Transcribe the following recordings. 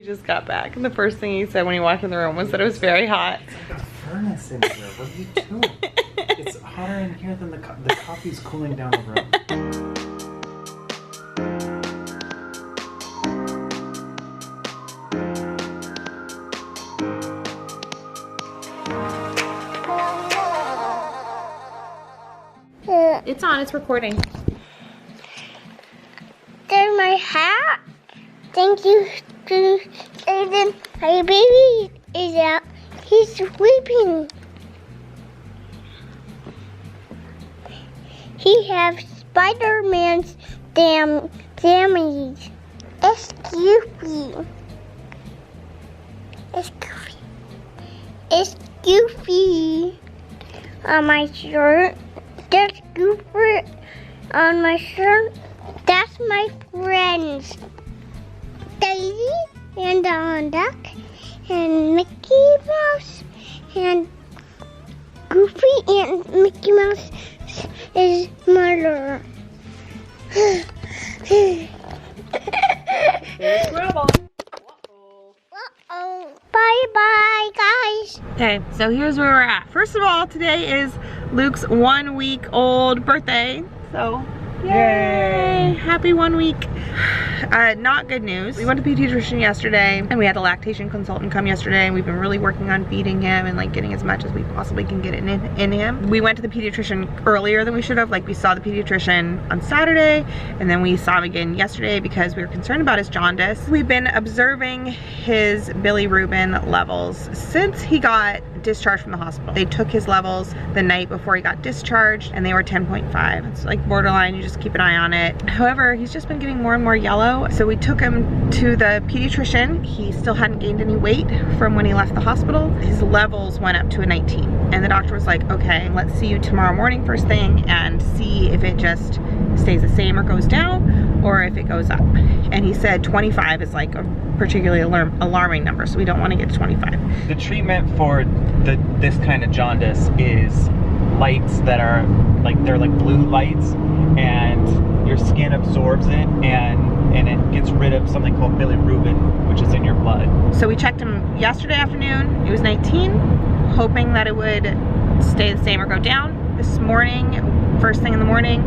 He just got back, and the first thing he said when he walked in the room was that it was very hot. It's like a furnace in here. What are you doing? It's hotter in here than the coffee's cooling down the room. It's on, it's recording. There's my hat. Thank you to Aiden. My baby is out. He's sleeping. He has Spider-Man's damage. It's Goofy. It's Goofy. It's Goofy on my shirt. There's Goofy on my shirt. That's my friends. Daisy and Donald Duck and Mickey Mouse and Goofy and Mickey Mouse is murderer. Uh-oh. Bye-bye, guys. Okay, so here's where we're at. First of all, today is Luke's 1 week old birthday. So, yay! Happy 1 week. Not good news. We went to pediatrician yesterday, and we had a lactation consultant come yesterday, and we've been really working on feeding him and like getting as much as we possibly can get in him. We went to the pediatrician earlier than we should have. Like, we saw the pediatrician on Saturday, and then we saw him again yesterday because we were concerned about his jaundice. We've been observing his bilirubin levels since he got discharged from the hospital. They took his levels the night before he got discharged, and they were 10.5. It's like borderline, you just keep an eye on it. However, he's just been getting more and more yellow, so we took him to the pediatrician. He still hadn't gained any weight from when he left the hospital. His levels went up to a 19, and the doctor was like, okay, let's see you tomorrow morning first thing and see if it just stays the same or goes down, or if it goes up. And he said 25 is like a particularly alarming number, so we don't want to get to 25. The treatment for this kind of jaundice is lights that are like, they're like blue lights, and your skin absorbs it, and it gets rid of something called bilirubin, which is in your blood. So we checked him yesterday afternoon. It was 19, hoping that it would stay the same or go down. This morning, first thing in the morning,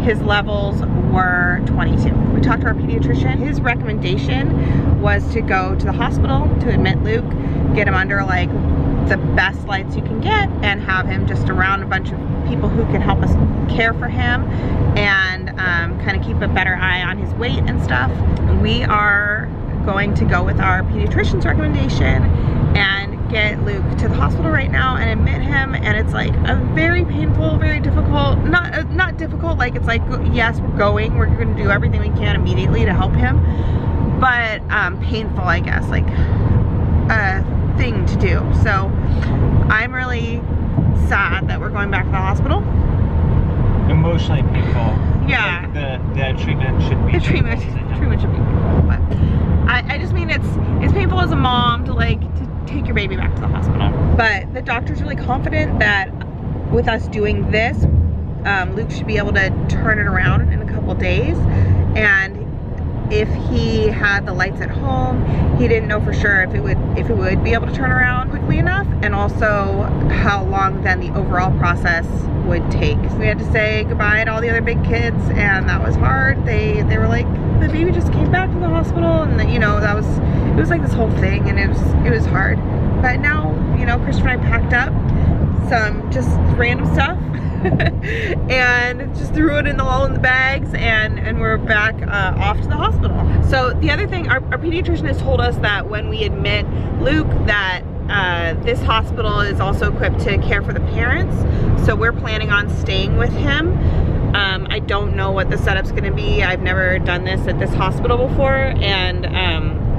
his levels were 22. We talked to our pediatrician. His recommendation was to go to the hospital to admit Luke, get him under like the best lights you can get, and have him just around a bunch of people who can help us care for him and kind of keep a better eye on his weight and stuff. We are going to go with our pediatrician's recommendation and get Luke to the hospital right now and admit him, and it's like a very painful, very difficult, not difficult, like it's like, yes, we're going to do everything we can immediately to help him, but painful, I guess, like a thing to do. So I'm really sad that we're going back to the hospital. Emotionally painful. Yeah. Like the treatment should be. The treatment should be painful, but I just mean it's painful as a mom to like take your baby back to the hospital. But the doctor's really confident that with us doing this, Luke should be able to turn it around in a couple days. And if he had the lights at home, he didn't know for sure if it would be able to turn around quickly enough, and also how long then the overall process would take. So we had to say goodbye to all the other big kids, and that was hard. They were like, the baby just came back from the hospital, and you know, it was like this whole thing, and it was hard. But now, you know, Christopher and I packed up some just random stuff and just threw it all in the bags, and we're back off to the hospital. So the other thing, our pediatrician has told us that when we admit Luke, that this hospital is also equipped to care for the parents, so we're planning on staying with him. I don't know what the setup's gonna be. I've never done this at this hospital before, and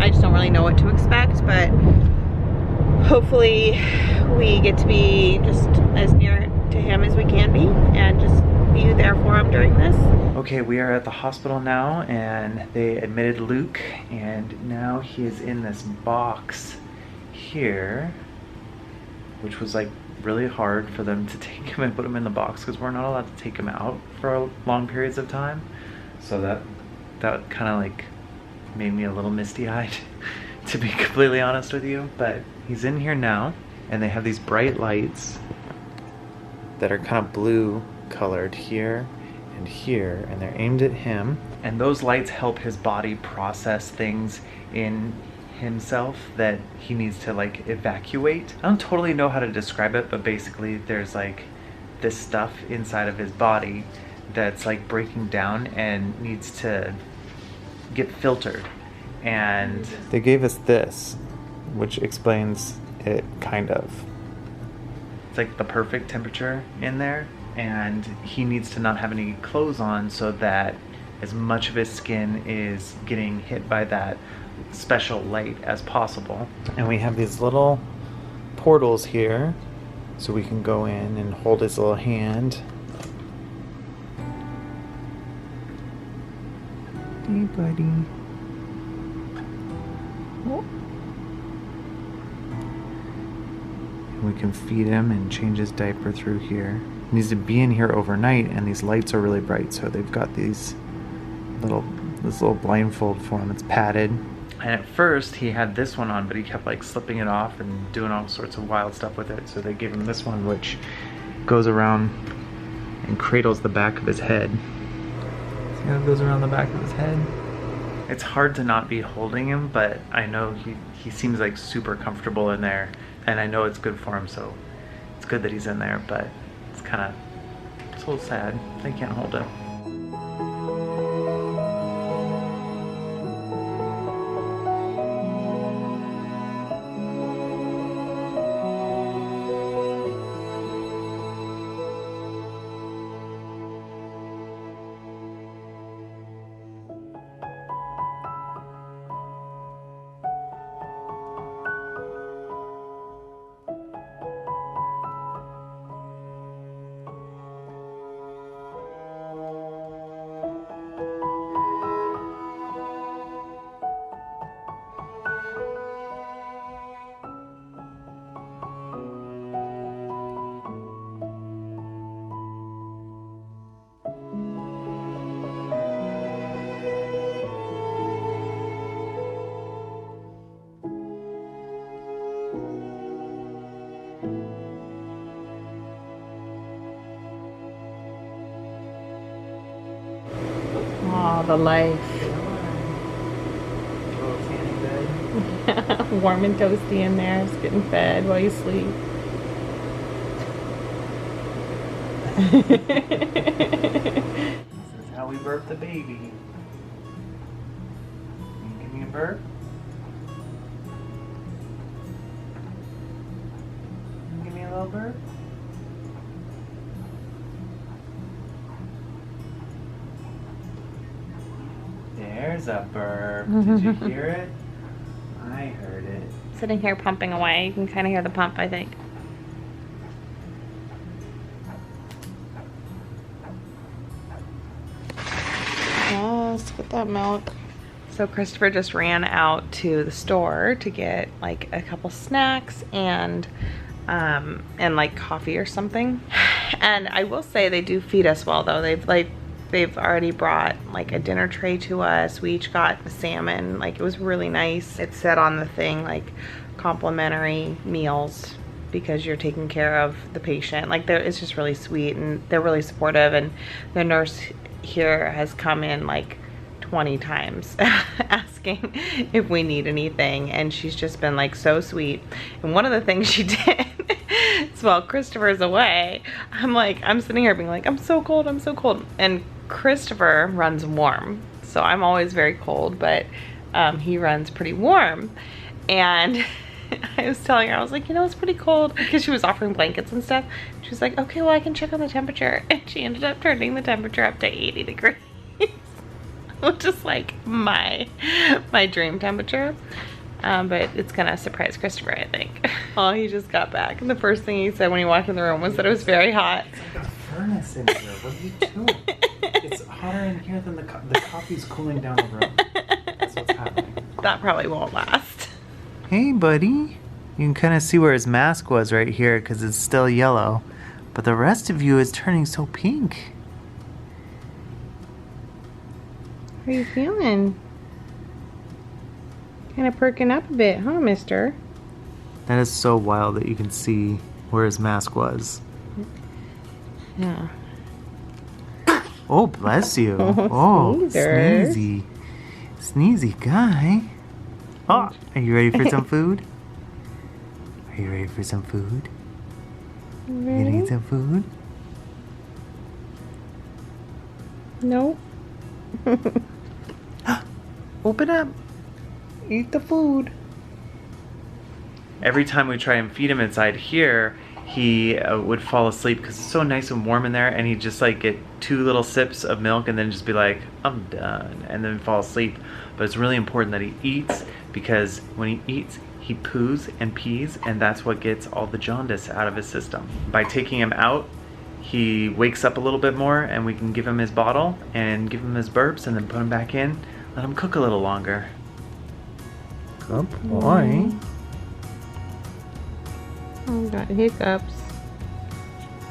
I just don't really know what to expect, but hopefully we get to be just as near to him as we can be and just be there for him during this. Okay, we are at the hospital now, and they admitted Luke, and now he is in this box here, which was like really hard for them to take him and put him in the box because we're not allowed to take him out for long periods of time. So that kind of like made me a little misty-eyed to be completely honest with you. But he's in here now, and they have these bright lights that are kind of blue colored here and here, and they're aimed at him. And those lights help his body process things in himself that he needs to like evacuate. I don't totally know how to describe it, but basically there's like this stuff inside of his body that's like breaking down and needs to get filtered. And they gave us this, which explains it kind of. It's like the perfect temperature in there, and he needs to not have any clothes on so that as much of his skin is getting hit by that special light as possible. And we have these little portals here so we can go in and hold his little hand. Hey buddy. Oh. We can feed him and change his diaper through here. He needs to be in here overnight, and these lights are really bright, so they've got this little blindfold for him. It's padded. And at first he had this one on, but he kept like slipping it off and doing all sorts of wild stuff with it. So they gave him this one, which goes around and cradles the back of his head. See how it goes around the back of his head? It's hard to not be holding him, but I know he seems like super comfortable in there, and I know it's good for him, so it's good that he's in there, but it's a little sad I can't hold him. Oh, the life. Warm and toasty in there, just getting fed while you sleep. This is how we burp the baby. Can you give me a burp? Can you give me a little burp? There's a burp. Did you hear it? I heard it. Sitting here pumping away. You can kind of hear the pump, I think. Yes, get that milk. So Christopher just ran out to the store to get like a couple snacks and like coffee or something. And I will say they do feed us well though. They've already brought like a dinner tray to us. We each got the salmon. Like, it was really nice. It said on the thing like complimentary meals because you're taking care of the patient. Like, it's just really sweet, and they're really supportive. And the nurse here has come in like 20 times asking if we need anything, and she's just been like so sweet. And one of the things she did is while Christopher's away, I'm sitting here being like, I'm so cold, and Christopher runs warm, so I'm always very cold, but he runs pretty warm. And I was telling her, I was like, you know, it's pretty cold, because she was offering blankets and stuff. She was like, okay, well, I can check on the temperature, and she ended up turning the temperature up to 80 degrees. Which is like my dream temperature. But it's gonna surprise Christopher, I think. Oh, he just got back, and the first thing he said when he walked in the room was that it was very hot. It's like a furnace in here. What are you doing? It's hotter in here than the coffee's cooling down the room. That's what's happening. That probably won't last. Hey, buddy. You can kind of see where his mask was right here because it's still yellow, but the rest of you is turning so pink. How are you feeling? Kind of perking up a bit, huh, mister? That is so wild that you can see where his mask was. Yeah. Oh, bless you. Oh, Oh, sneezer. sneezy. Sneezy guy. Oh, are you ready for some food? Are you ready for some food? You gonna eat some food? Nope. Open up. Eat the food. Every time we try and feed him inside here, he would fall asleep because it's so nice and warm in there, and he'd just like get 2 little sips of milk and then just be like, I'm done, and then fall asleep. But it's really important that he eats, because when he eats, he poos and pees, and that's what gets all the jaundice out of his system. By taking him out, he wakes up a little bit more, and we can give him his bottle and give him his burps and then put him back in, let him cook a little longer. Good boy. Oh, got hiccups.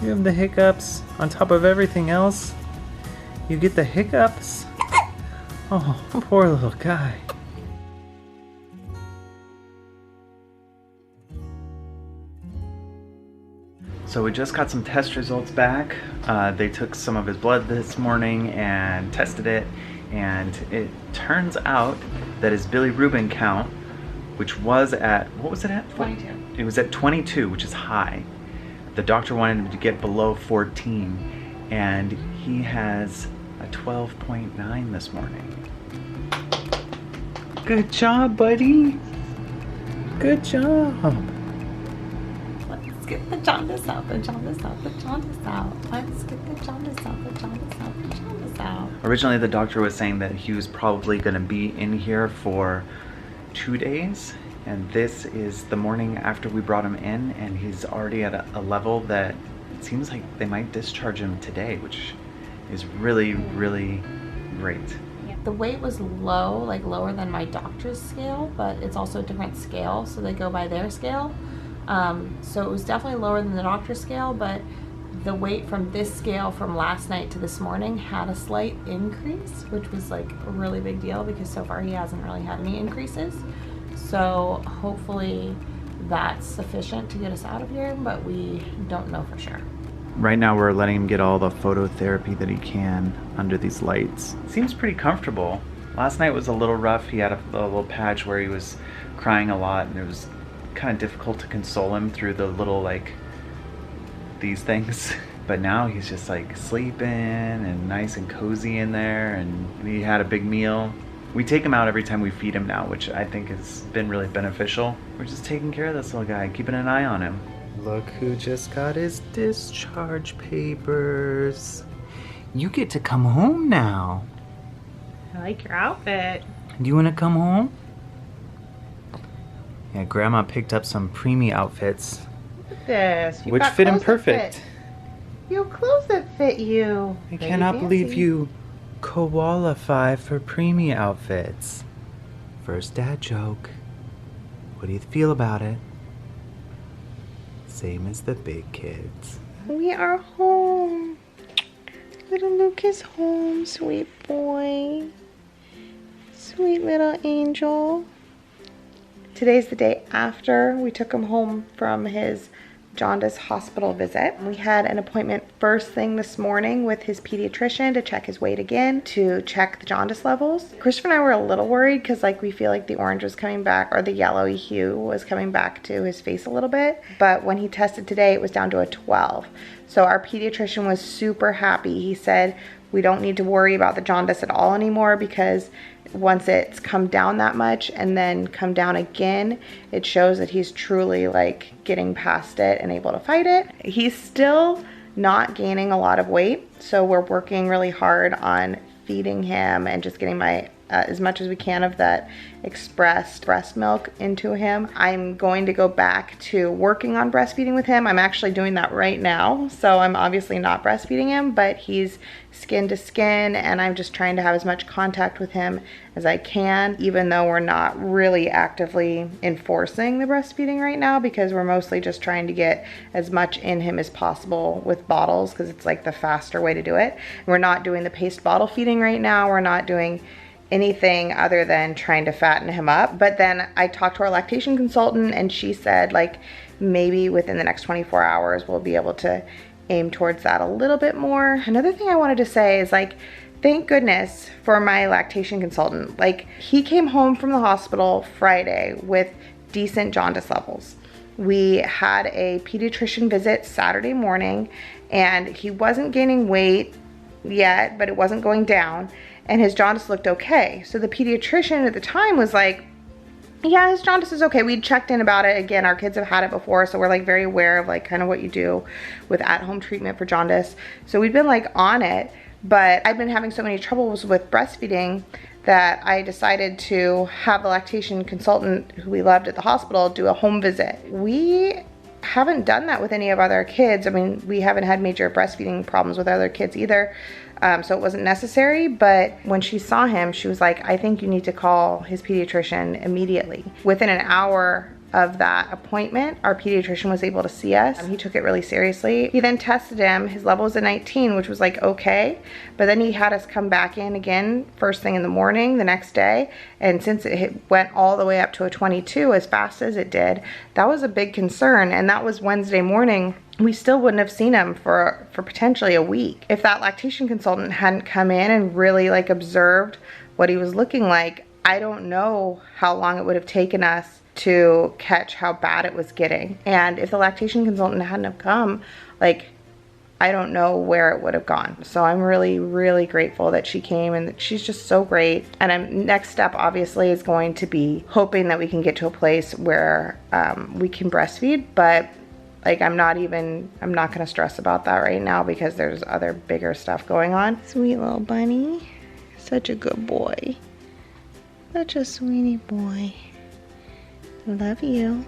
You have the hiccups on top of everything else. You get the hiccups. Oh, poor little guy. So we just got some test results back. They took some of his blood this morning and tested it, and it turns out that his bilirubin count, which was at, what was it at? 22. It was at 22, which is high. The doctor wanted him to get below 14, and he has a 12.9 this morning. Good job, buddy. Good job. Let's get the jaundice out, the jaundice out, the jaundice out. Let's get the jaundice out, the jaundice out, the jaundice out. Originally, the doctor was saying that he was probably going to be in here for 2 days. And this is the morning after we brought him in, and he's already at a level that it seems like they might discharge him today, which is really, really great. Yeah. The weight was low, like lower than my doctor's scale, but it's also a different scale, so they go by their scale. So it was definitely lower than the doctor's scale, but the weight from this scale from last night to this morning had a slight increase, which was like a really big deal because so far he hasn't really had any increases. So hopefully that's sufficient to get us out of here, but we don't know for sure. Right now we're letting him get all the phototherapy that he can under these lights. Seems pretty comfortable. Last night was a little rough. He had a little patch where he was crying a lot, and it was kind of difficult to console him through the little, like, these things. But now he's just like sleeping and nice and cozy in there, and he had a big meal. We take him out every time we feed him now, which I think has been really beneficial. We're just taking care of this little guy, keeping an eye on him. Look who just got his discharge papers. You get to come home now. I like your outfit. Do you want to come home? Yeah, Grandma picked up some preemie outfits, Look at this. You've which got fit him clothes that perfect. fit. You have clothes that fit you. I Very cannot believe fancy. you qualify for preemie outfits. First dad joke. What do you feel about it? Same as the big kids. We are home. Little Luke is home, sweet boy. Sweet little angel. Today's the day after we took him home from his jaundice hospital visit. We had an appointment first thing this morning with his pediatrician to check his weight again, to check the jaundice levels. Christopher and I were a little worried because like we feel like the orange was coming back, or the yellowy hue was coming back to his face a little bit. But when he tested today, it was down to a 12. So our pediatrician was super happy. He said we don't need to worry about the jaundice at all anymore, because once it's come down that much and then come down again, it shows that he's truly like getting past it and able to fight it. He's still not gaining a lot of weight, so we're working really hard on feeding him and just getting as much as we can of that expressed breast milk into him. I'm going to go back to working on breastfeeding with him. I'm actually doing that right now, so I'm obviously not breastfeeding him, but he's skin to skin, and I'm just trying to have as much contact with him as I can, even though we're not really actively enforcing the breastfeeding right now, because we're mostly just trying to get as much in him as possible with bottles, because it's like the faster way to do it. We're not doing the paced bottle feeding right now. We're not doing anything other than trying to fatten him up. But then I talked to our lactation consultant and she said like maybe within the next 24 hours we'll be able to aim towards that a little bit more. Another thing I wanted to say is like, thank goodness for my lactation consultant. Like, he came home from the hospital Friday with decent jaundice levels. We had a pediatrician visit Saturday morning and he wasn't gaining weight yet, but it wasn't going down, and his jaundice looked okay. So the pediatrician at the time was like, yeah, his jaundice is okay. We'd checked in about it. Again, our kids have had it before, so we're like very aware of like kind of what you do with at-home treatment for jaundice. So we'd been like on it, but I've been having so many troubles with breastfeeding that I decided to have the lactation consultant who we loved at the hospital do a home visit. We haven't done that with any of our other kids. I mean, we haven't had major breastfeeding problems with other kids either, so it wasn't necessary. But when she saw him, she was like, I think you need to call his pediatrician immediately. Within an hour of that appointment, our pediatrician was able to see us. He took it really seriously. He then tested him. His level was a 19, which was like okay, but then he had us come back in again first thing in the morning the next day, and since it went all the way up to a 22 as fast as it did, that was a big concern. And that was Wednesday morning. We still wouldn't have seen him for potentially a week if that lactation consultant hadn't come in and really like observed what he was looking like. I don't know how long it would have taken us to catch how bad it was getting. And if the lactation consultant hadn't have come, like, I don't know where it would have gone. So I'm really, really grateful that she came, and that she's just so great. And next step obviously is going to be hoping that we can get to a place where we can breastfeed, but like I'm not gonna stress about that right now because there's other bigger stuff going on. Sweet little bunny, such a good boy. Such a sweetie boy. Love you.